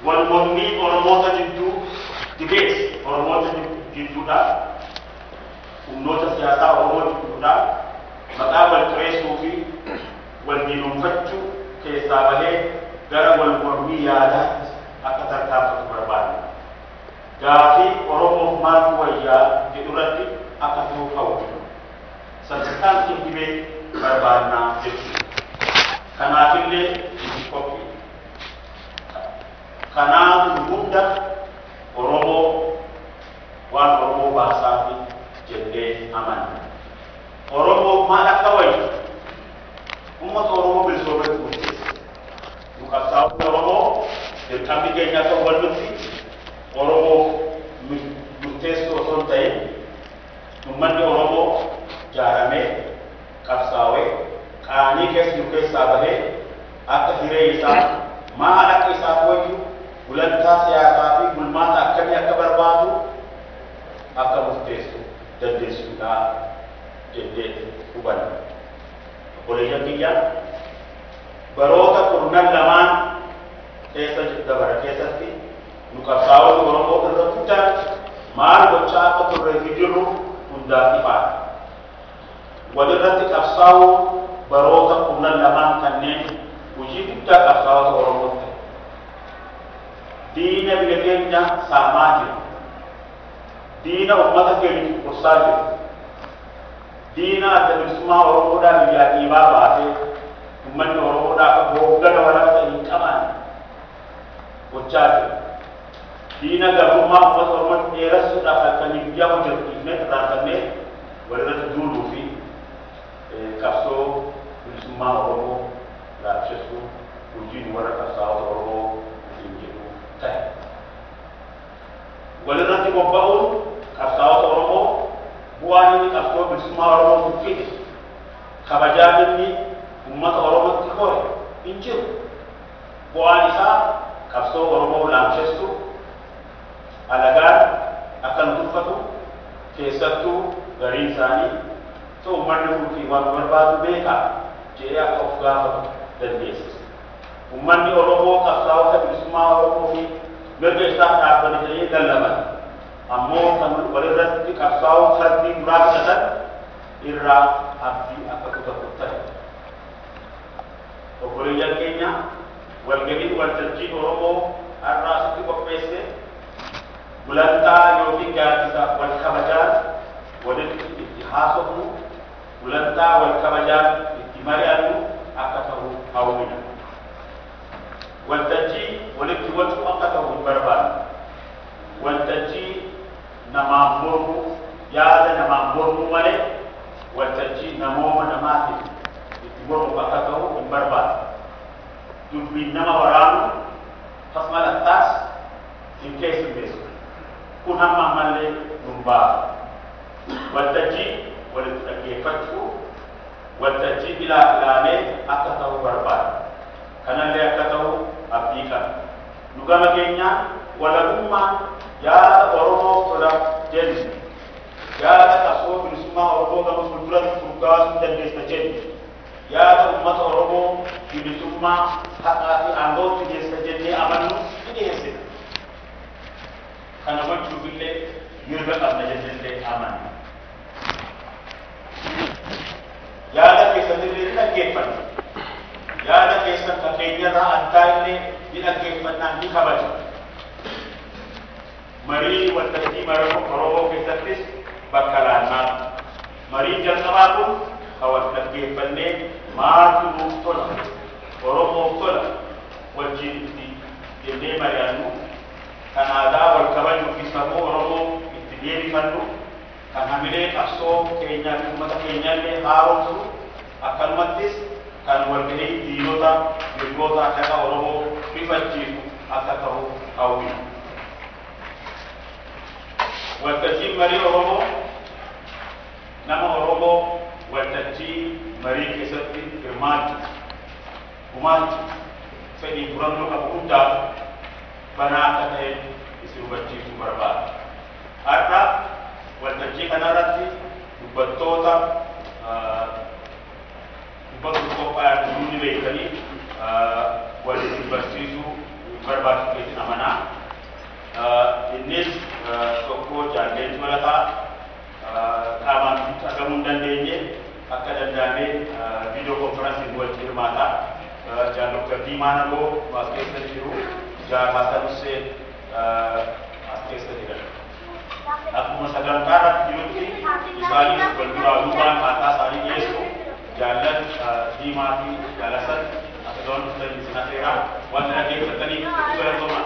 والمؤمنين ورموتا جدو دبيس ورموتا جدو دا ونوتا سياسة ورموتا جدو دا مقام الكريسو في والدينون فتشو كيسابه غير والمؤمنين يادا أكثر كافة بربان غافي ورمو مالك ويا جدورتي أكثر فوق سلسكان كيبه بربانا جدو كنافله كوكي kanaan hunda Oromoo waan Oromoo baasaafi jennee amanna. Oromoo maal akka wayyu uummata Oromoo bilisoomatti murteessa. Nu qabsaa'onni Oromoo dirqamni keenya akka hubannutti Oromoo murteessuu osoo hin ta'in uummanni Oromoo jaaramee qabsaa'ee qaanii keessa nu keessaa bahee akka hiree isaa maal akka isaaf wayyu gulantaa siyaasaa fi bulmaata akkamii akka barbaadu akka murteessu dandeessuudha jennee hubanna. Obboleeyyan biyya baroota kurnan lamaan keessa dabara keessatti nu qabsaa'onni Oromoo irra guddaan maal gochaa akka turree fi jirru hundaaf ifaadha. Walirratti qabsaa'uu baroota kurnan lamaan kanneen hojii guddaa qabsaa'ota Oromoo ta'e. Diina biyya keenya saamaa jiru. Diina uummata keenya qursaa jiru. Diina adda bilisummaa Oromoodhaa biyyaa dhiibaa baasee uummanni Oromoodhaa akka hooggana waraana hin qaban gochaa jiru. Diina gabrummaa uummata Oromoo dheeressuudhaaf akka biyya hojjechiifnee irraanfannee walirratti duuluu fi qabsoo bilisummaa Oromoo laabsessuu hojiin warra qabsaa'ota Oromoo hin jiru ta'e. Walirratti bobba'uun qabsaa'ota Oromoo bu'aan inni qabsoo bilisummaa Oromoo fide kabajaan inni uummata Oromootti hore hin jiru. Bu'aan isaa qabsoo Oromoo laamsessuu alagaan akka nu tuffatu keessattuu gariin isaanii uummanni kun waan barbaadu beekaa jedhee akka of gaafatu dandeessisa. Uummanni Oromoo qabsaa'ota bilisummaa Oromoo fi mirga isaa dhaabbate ta'ee lallaban. Ammoo kan walirratti qabsaa'uu fardii duraa fudhatan irraa abdii akka kutatu ta'e. Obboleeyyan keenya walgahii waltajjii Oromoo har'aa asitti qopheesse gulantaa yookiin gaaddisaaf wal kabajaan walitti itti haasofnu gulantaa wal kabajaan itti mari'annu akka ta'u hawwina. Waltajjii walitti wacuu akka ta'u hin barbaannu. Waltajjii namaan mormu yaada namaan mormu malee waltajjii namooma namaatiif itti mormu akka ta'u hin barbaannu. Dubbiin nama waraanu tasmalattaas hin keessummeessu. Kun hamma ammallee nun baafa. Waltajjii walitti dhaggeeffachuu waltajjii ilaalee akka ta'u barbaada. Kanallee akka ta'u abdii qaba. Nu gama keenyaan walabummaan yaada Oromoo tola jennu yaada qabsoo bilisummaa Oromoo gama fuulduratti furgaasuu dandeessa jennu yaada uummata Oromoo bilisummaa haqaa fi aangootti geessa jennee amannu ni dhiyeessina. Kana gochuufillee mirga qabna jennee amanna. Yaada keessanillee ni dhaggeeffanna. Yaada keessan kan keenyarraa addaa illee ni dhaggeeffannaan ni kabajna. Marii waltajjii Oromoo keessattis bakka laannaa. Mariin jalqabaa kun kan wal dhaggeeffannee maaltu nuuf tola, Oromoof tola wajjin itti jennee mari'annu, kan aadaa wal kabajnu fi safuu Oromoo itti deebifannu, kan hamilee qabsoo keenyaa fi uummata keenyallee haaromsu, akkanumattis kan walgahii diinota mirgoota haqa Oromoo rifachiisu akka ta'u hawwina. Waltajjiin marii Oromoo nama Oromoo waltajjii marii keessatti hirmaachuu gumaachu fedhii furannoo qabu hundaaf banaa akka ta'e isin hubachiisuu barbaada. Har'a waltajjii kanarratti dubbattoota dubbatu qophaa'an ni beekanii waliin barsiisuu barbaachisu amanaa. Innis tokko jaalleen malataa qaamaan argamuu hin dandeenye akka danda'amee viidiyoo konferaansiin wajjin hirmaataa Dr. Diimaa Nagoo as keessa jiru Hasan Hussein as keessa jiran. Akkuma sagantaa irratti jirutti isaanis wal duraa duubaan maqaa isaanii dhiyeessu jaallan Diimaa fi Jaalasan akka ta'an dhuftan isin affeeraa waan dhaggeeffataniif itti galatoomaa.